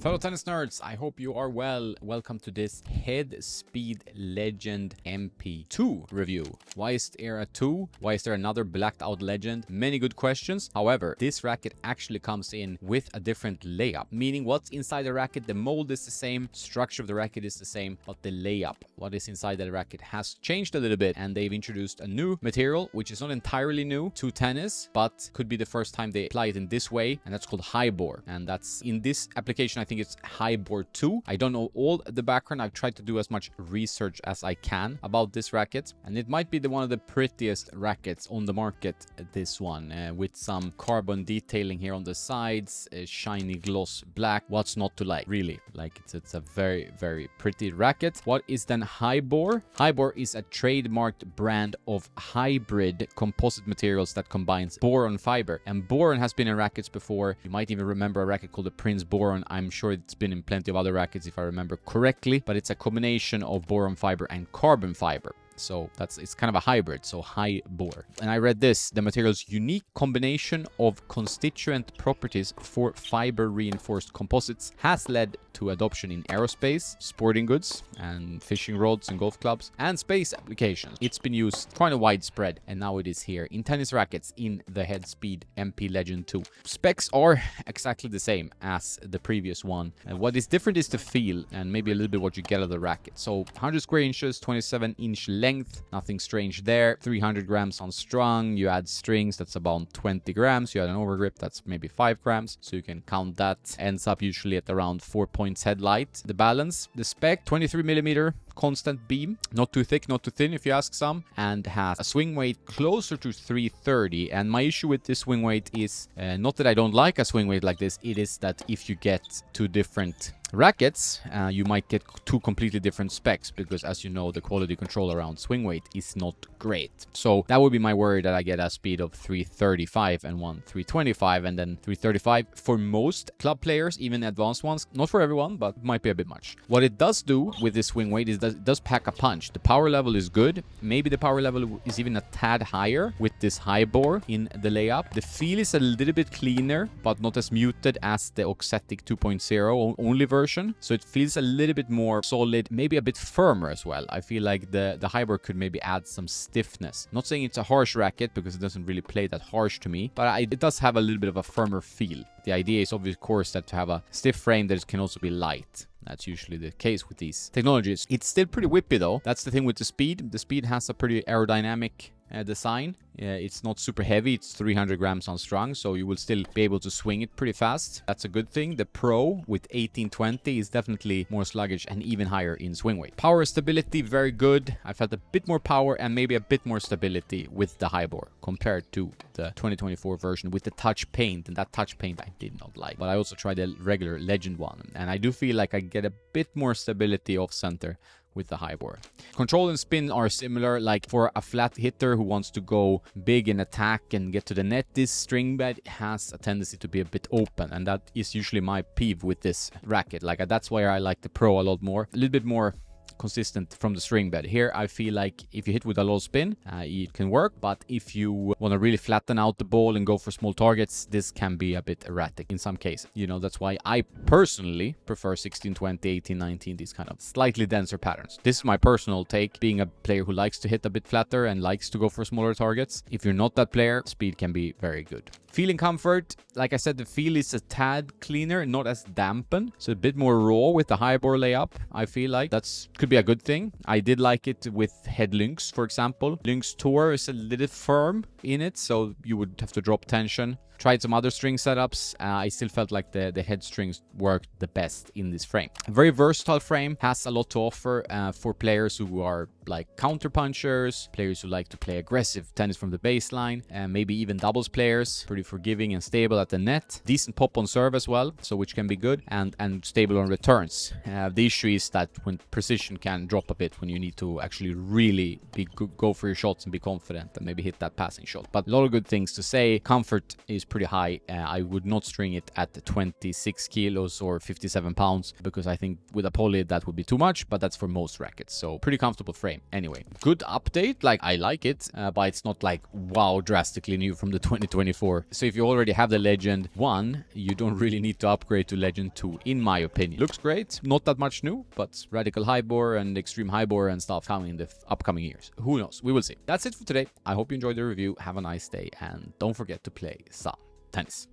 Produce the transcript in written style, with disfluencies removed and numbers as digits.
Fellow tennis nerds, I hope you are well. Welcome to this Head Speed Legend MP2 review. Why is there a 2? Why is there another blacked out legend? Many good questions. However, this racket actually comes in with a different layup, meaning what's inside the racket, the mold is the same, structure of the racket is the same, but the layup, what is inside the racket, has changed a little bit, and they've introduced a new material, which is not entirely new to tennis, but could be the first time they apply it in this way, and that's called Hy-Bor. And that's in this application, I think it's Hy-Bor 2. I don't know all the background. I've tried to do as much research as I can about this racket, and it might be one of the prettiest rackets on the market, this one, with some carbon detailing here on the sides, a shiny gloss black. What's not to like, really? Like, it's a very, very pretty racket. What is then Hy-Bor? Hy-Bor is a trademarked brand of hybrid composite materials that combines boron fiber, and boron has been in rackets before. You might even remember a racket called the Prince Boron. I'm sure it's been in plenty of other rackets if I remember correctly, but it's a combination of boron fiber and carbon fiber. So it's kind of a hybrid, so Hy-Bor. And I read this, the material's unique combination of constituent properties for fiber reinforced composites has led to adoption in aerospace, sporting goods, and fishing rods and golf clubs, and space applications. It's been used quite a widespread, and now it is here in tennis rackets in the Head Speed MP Legend 2. Specs are exactly the same as the previous one. And what is different is the feel, and maybe a little bit what you get out of the racket. So 100 square inches, 27-inch length, nothing strange there. 300 grams on strung. You add strings, that's about 20 grams. You add an overgrip, that's maybe 5 grams. So you can count that. Ends up usually at around 4 points headlight. The balance, the spec, 23 millimeter constant beam, not too thick, not too thin if you ask some, and has a swing weight closer to 330. And my issue with this swing weight is not that I don't like a swing weight like this, it is that if you get two different rackets, you might get two completely different specs, because as you know, the quality control around swing weight is not great. So that would be my worry, that I get a speed of 335 and one 325, and then 335 for most club players, even advanced ones. Not for everyone, but might be a bit much. What it does do with this swing weight is that it does pack a punch. The power level is good. Maybe the power level is even a tad higher with this Hy-Bor in the layup. The feel is a little bit cleaner, but not as muted as the Oxetic 2.0 only version. So it feels a little bit more solid, maybe a bit firmer as well. I feel like the Hy-Bor could maybe add some stiffness. Not saying it's a harsh racket, because it doesn't really play that harsh to me, but it does have a little bit of a firmer feel. The idea is, of course, that to have a stiff frame that can also be light. That's usually the case with these technologies. It's still pretty whippy though. That's the thing with the speed. The speed has a pretty aerodynamic design. It's not super heavy. It's 300 grams on strung, so you will still be able to swing it pretty fast. That's a good thing. The Pro with 1820 is definitely more sluggish and even higher in swing weight. Power stability, very good. I felt a bit more power and maybe a bit more stability with the Hy-Bor compared to the 2024 version with the touch paint, and that touch paint I did not like. But I also tried the regular Legend one, and I do feel like I get a bit more stability off center with the Hy-Bor. Control and spin are similar. Like for a flat hitter who wants to go big in attack and get to the net, this string bed has a tendency to be a bit open, and that is usually my peeve with this racket. Like that's why I like the Pro a lot more. A little bit more consistent from the string bed. Here I feel like if you hit with a low spin, it can work, but if you want to really flatten out the ball and go for small targets, this can be a bit erratic in some cases. You know, that's why I personally prefer 1620, 1819, these kind of slightly denser patterns. This is my personal take, being a player who likes to hit a bit flatter and likes to go for smaller targets. If you're not that player, speed can be very good. Feeling comfort, like I said, the feel is a tad cleaner, not as dampened, so a bit more raw with the Hy-Bor layup. I feel like that's could be a good thing. I did like it with head links, for example. Links Tour is a little firm in it, so you would have to drop tension. Tried some other string setups. I still felt like the head strings worked the best in this frame. A very versatile frame, has a lot to offer for players who are like counter punchers, players who like to play aggressive tennis from the baseline, and maybe even doubles players. Pretty forgiving and stable at the net. Decent pop on serve as well, so which can be good, and stable on returns. The issue is that when precision can drop a bit when you need to actually really go for your shots and be confident and maybe hit that passing shot. But a lot of good things to say. Comfort is is pretty high. I would not string it at 26 kilos or 57 pounds because I think with a poly that would be too much, but that's for most rackets. So pretty comfortable frame. Anyway, good update. Like, I like it, but it's not like wow, drastically new from the 2024. So if you already have the Legend 1, you don't really need to upgrade to Legend 2, in my opinion. Looks great, not that much new, but radical Hy-Bor and extreme Hy-Bor and stuff coming in the upcoming years. Who knows? We will see. That's it for today. I hope you enjoyed the review. Have a nice day, and don't forget to play some tennis.